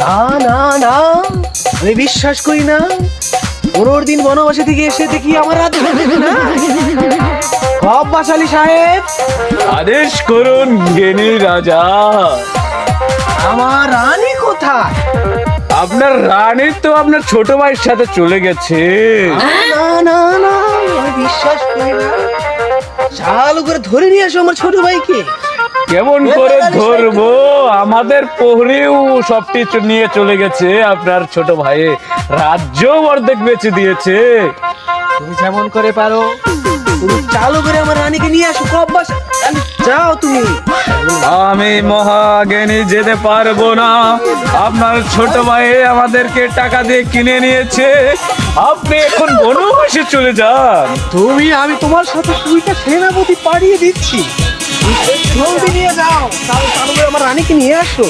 না না না, আমি বিশ্বাস করি না। 15 দিন বনবাসী থেকে এসে দেখি আমার রাজ্য না। বাসালি সাহেব, আদেশ করুন জ্ঞানী রাজা। আমার রানী কোথায়? আপনার রানী তো আপনার ছোট ভাইয়ের সাথে চলে গেছে। না না না, আমি বিশ্বাস করি না। চালু করে ধরে নিয়ে আসো আমার ছোট ভাইকে। কেমন করে ধরবো? আমাদের প্রহরীও সব কিছু নিয়ে চলে গেছে। আপনার ছোট ভাই রাজ্য অর্ধেক বেঁচে দিয়েছে। তুমি যেমন করে পারো, তুমি চালু করে আমার রানীকে নিয়ে আসো। যাও তুমি। আমি মহাজ্ঞানী যেতে পারবো না। আপনার ছোট ভাই আমাদেরকে টাকা দিয়ে কিনে নিয়েছে। আপনি এখন বনবাসে চলে যান। আমি তোমার সাথে 2টা সেনাপতি পাঠিয়ে দিচ্ছি। জলদি নিয়ে যাও, চালু করে আমার রানীকে নিয়ে আসো।